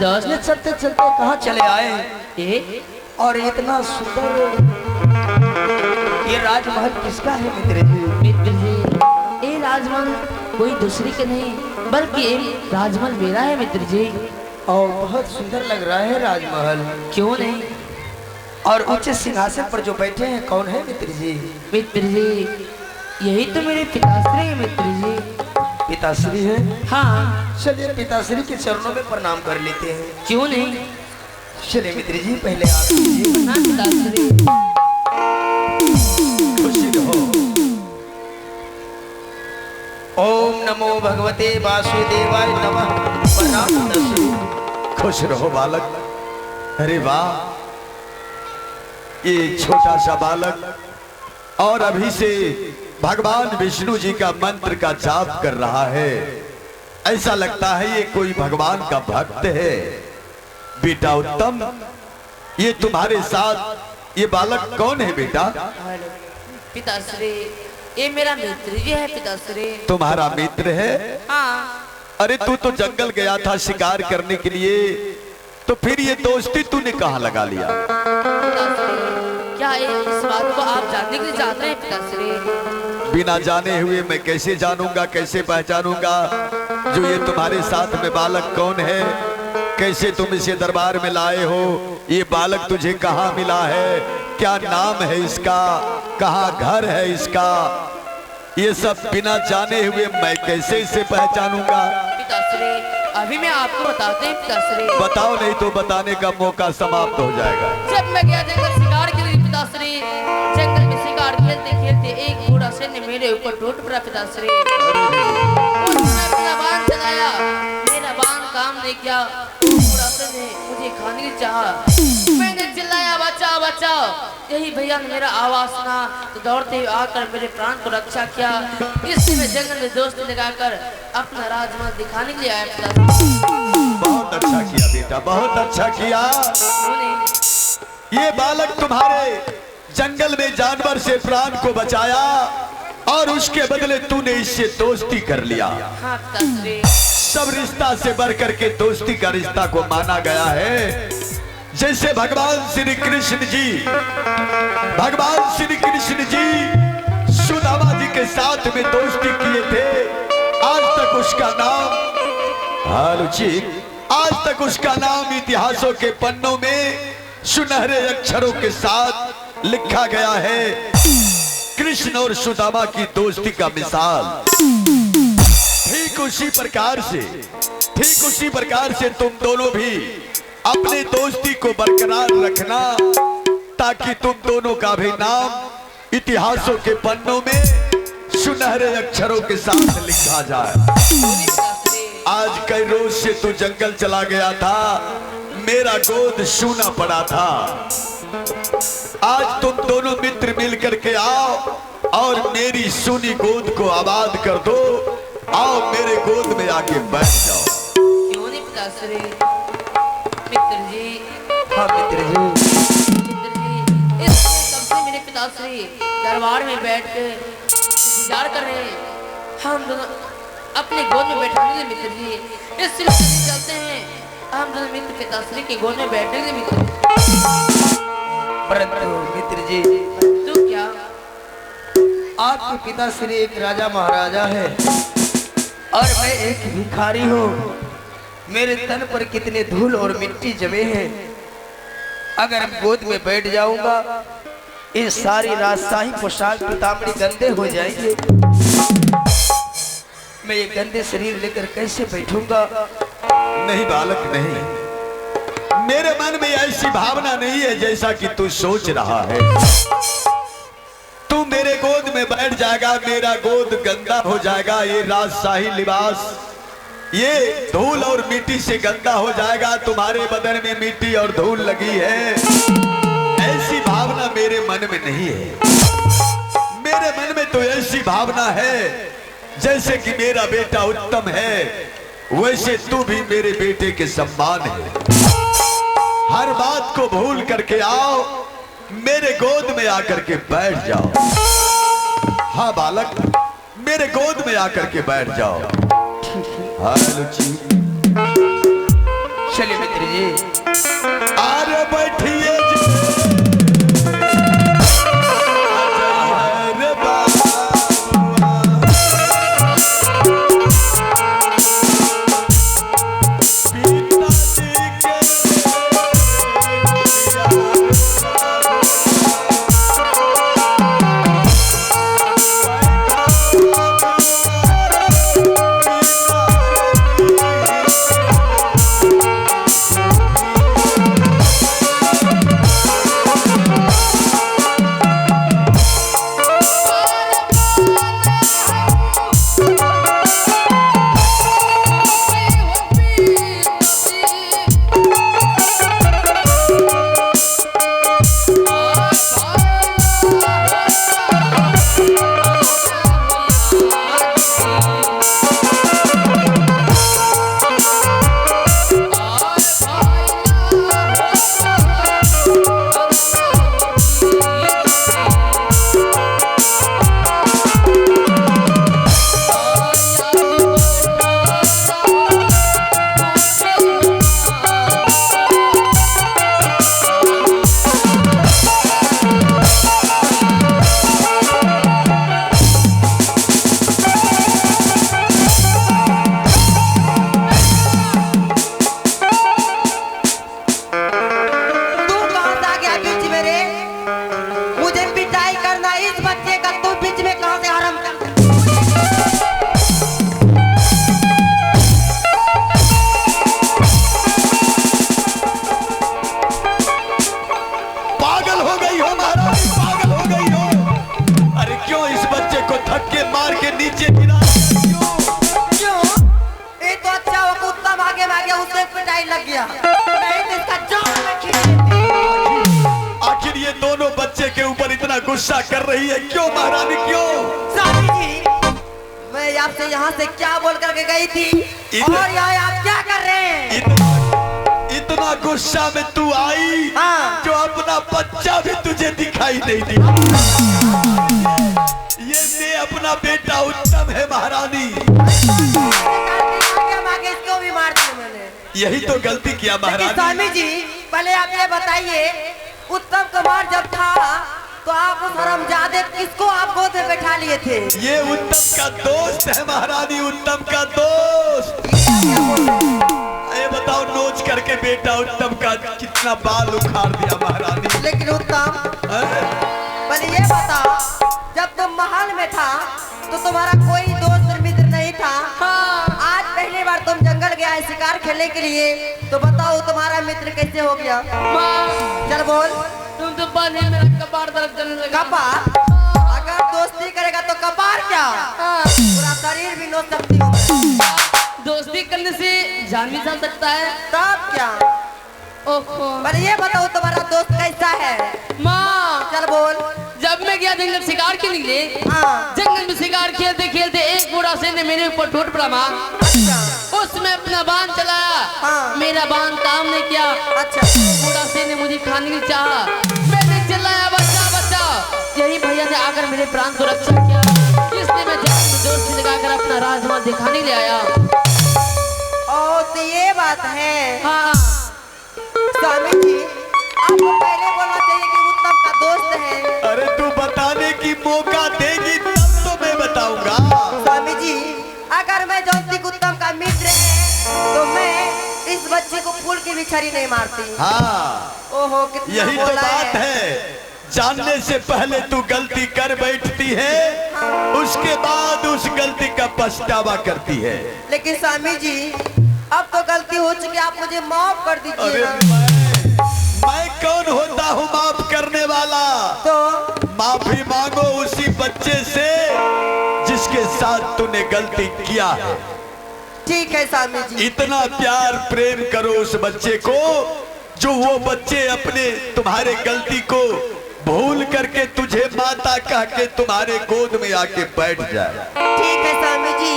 तुलसीदास ने चलते चलते कहाँ चले आए और इतना सुंदर ये राजमहल किसका है मित्र जी? मित्र जी ये राजमहल कोई दूसरी का नहीं बल्कि ये राजमहल मेरा है मित्र जी। और बहुत सुंदर लग रहा है राजमहल। क्यों नहीं। और उच्च सिंहासन पर जो बैठे हैं कौन है मित्र जी? मित्र जी यही तो मेरे पिताश्री है मित्र जी। पिताश्री है? हाँ। चलिए पिताश्री के चरणों में प्रणाम कर लेते हैं। क्यों नहीं। चलिए मित्र जी पहले आप पिताश्री। खुशी रहो। ओम नमो भगवते वासुदेवाय नमः। प्रणाम पिताश्री। खुश रहो बालक। अरे वाह, ये छोटा सा बालक और अभी से भगवान विष्णु जी का मंत्र का जाप कर रहा है। ऐसा लगता है ये कोई भगवान का भक्त है। बेटा उत्तम, ये तुम्हारे साथ ये बालक कौन है बेटा? पिताश्री ये मेरा मित्र जी है पिताश्री। तुम्हारा मित्र है? हाँ। अरे तू तो जंगल गया था शिकार करने के लिए, तो फिर ये दोस्ती तूने कहाँ लगा लिया? क्या इस बात को आप जानने के लिए चाहते हैं पिताश्री? बिना जाने हुए मैं कैसे जानूंगा, कैसे पहचानूंगा जो ये तुम्हारे साथ में बालक कौन है? कैसे तुम इसे दरबार में लाए हो? ये बालक तुझे कहाँ मिला है? क्या नाम है इसका? कहाँ घर है इसका? ये सब बिना जाने हुए मैं कैसे इसे पहचानूंगा? पिताश्री अभी मैं आपको बताते हैं पिताश्री। बताओ, नहीं तो बताने का मौका समाप्त हो जाएगा। जब मैं गया जंगल शिकार के लिए पिताश्री, जंगल में शिकार खेलते खेलते एक बूढ़ा सैन्य मेरे ऊपर टूट पड़ा पिताश्री। उसने अपना बाण चलाया, मेरा बाण काम नहीं किया। बूढ़ा सैन्य मुझे खाने की चाहा। मैंने चिल्लाया बचाओ बचाओ। यही भैया ने मेरा आवाज सुना तो दौड़ते हुए आकर मेरे प्राण को रक्षा किया। इसलिए मैं जंगल में दोस्ती लगाकर अपना राजमहल दिखाने के लिए आया पिताश्री। बहुत अच्छा किया बेटा, बहुत अच्छा किया। ये बालक तुम्हारे जंगल में जानवर से प्राण को बचाया और उसके बदले तूने इससे दोस्ती कर लिया। हाँ पिताश्री। सब रिश्ता से बढ़कर के दोस्ती का रिश्ता को माना गया है। जैसे भगवान श्री कृष्ण जी सुदामा जी के साथ में दोस्ती किए थे। आज तक उसका नाम आज तक उसका नाम इतिहासों के पन्नों में सुनहरे अक्षरों के साथ लिखा गया है। कृष्ण और सुदामा की दोस्ती का मिसाल। ठीक उसी प्रकार से तुम दोनों भी अपनी दोस्ती को बरकरार रखना, ताकि तुम दोनों का भी नाम इतिहासों के पन्नों में सुनहरे अक्षरों के साथ लिखा जाए। आज कई रोज से तू जंगल चला गया था, मेरा गोद सूना पड़ा था। आज तुम दोनों मित्र मिलकर के आओ और मेरी सूनी गोद को आबाद कर दो। आओ मेरे गोद में आके बैठ जाओ। क्यों नहीं पिताश्री? मित्र जी। हाँ मित्र जी। कब से मेरे पिताश्री दरबार में बैठ के इंतजार कर रहे हैं हम दोनों अपने गोद में बैठने के लिए मित्र जी। इस सिलसिले चलते हैं हम दोनों मित्र पिताश्री के गोद में बैठने के लिए मित्र। परंतु मित्र जी तो क्या आपके पिताश्री एक राजा महाराजा है और मैं एक भिखारी हूँ। मेरे तन पर कितने धूल और मिट्टी जमे हैं। अगर गोद में बैठ जाऊंगा ये सारी राजशाही पोशाक पीताम्बरी गंदे हो जाएंगे। मैं ये गंदे शरीर लेकर कैसे बैठूंगा? नहीं बालक नहीं, मेरे मन में ऐसी भावना नहीं है जैसा कि तू सोच रहा है। तू मेरे गोद में बैठ जाएगा, मेरा गोद गंदा हो जाएगा। ये राजशाही लिबास ये धूल और मिट्टी से गंदा हो जाएगा। तुम्हारे बदन में मिट्टी और धूल लगी है, ऐसी भावना मेरे मन में नहीं है। मेरे मन में तो ऐसी भावना है जैसे कि मेरा बेटा उत्तम है, वैसे तू भी मेरे बेटे के समान है। हर बात को भूल करके आओ, मेरे गोद में आकर के बैठ जाओ। हाँ बालक, मेरे गोद में आकर के बैठ जाओ। हाँ लुची, चलिए मित्र जी। आरे बैठिए जी। अरे बाबा पिताजी के लग गया नहीं तो इसका जान में खींच लेती। आखिर ये दोनों बच्चे के ऊपर इतना गुस्सा कर रही है क्यों महारानी क्यों? स्वामी जी मैं आपसे यहाँ से क्या बोल करके गई थी और यहाँ आप क्या कर रहे हैं? इतना गुस्सा में तू आई हाँ। जो अपना बच्चा भी तुझे दिखाई नहीं दिया। ये अपना बेटा उत्तम है महारानी। इसको भी मार दिया मैंने। यही तो गलती किया महारानी। स्वामी जी पहले आप ये बताइए उत्तम कुमार जब था तो आप उस हरामजादे किसको आप गोद में बैठा लिए थे? ये उत्तम का दोस्त है महारानी, उत्तम का दोस्त। ये बताओ नोच करके बेटा उत्तम का कितना बाल उखाड़ दिया महारानी। लेकिन उत्तम पहले ये बताओ जब तुम महल में था तो तुम्हारा कोई दोस्त मित्र नहीं था। आज पहली बार तुम जंगल गया है शिकार खेलने के लिए तो बताओ तुम्हारा मित्र कैसे हो गया? चल बोल। तुम तो पानी में कपार दर्द करने लगा। कपार? अगर दोस्ती करेगा तो कपार क्या पूरा शरीर भी नोच सकती हूँ। दोस्ती करने से जान भी जा सकता है। तब क्या? ओहो पर ये बताओ तुम्हारा दोस्त कैसा है? माँ चल बोल। जब मैं गया जंगल शिकार के लिए जंगल में शिकार खेलते खेलते एक बूढ़ा शेर ने मेरे ऊपर टूट पड़ा माँ। उसमें अपना बाण चलाया मेरा बाण काम नहीं किया। अच्छा बूढ़ा शेर ने मुझे खाने की चाहा। मैंने चिल्लाया बच्चा बच्चा। यही भैया ने आकर मेरे प्राण को रक्षा किया इसलिए मैं जान में जोर से लगाकर अपना राजमाल दिखाने ले आया। ओ तो ये बात है। हाँ स्वामी जी आपको पहले बोलना चाहिए कि उत्तम का दोस्त है। अरे तू बताने की मौका देगी तब तो मैं बताऊंगा। स्वामी जी अगर मैं जानती उत्तम का मित्र है तो मैं इस बच्चे को फूल की भी छड़ी नहीं मारती। हाँ ओहो कितना यही तो बोला बात है। जानने से पहले तू गलती कर बैठती है उसके बाद उस गलती का पछतावा करती है। लेकिन स्वामी जी अब तो गलती हो चुकी आप मुझे माफ कर दीजिए। अरे मैं कौन होता हूँ माफ करने वाला? तो माफी मांगो उसी बच्चे से जिसके साथ तूने गलती किया है। ठीक है स्वामी जी। इतना प्यार प्रेम करो उस बच्चे को जो वो बच्चे अपने तुम्हारे गलती को भूल करके तुझे माता कह के तुम्हारे गोद में आके बैठ जाए। ठीक है स्वामी जी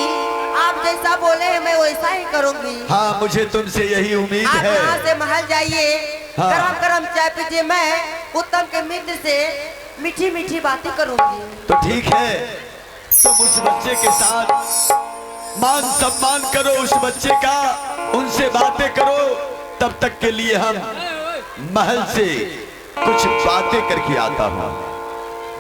आप जैसा बोले मैं वैसा ही करूंगी। हाँ मुझे तुमसे यही उम्मीद आप है। यहाँ से महल जाइए हाँ। गरम गरम चाय पीजिए मैं उत्तम के मित्र से मीठी मीठी बातें करूंगी। तो ठीक है तुम उस बच्चे के साथ मान सम्मान करो उस बच्चे का, उनसे बातें करो तब तक के लिए हम महल से कुछ बातें करके आता हूँ।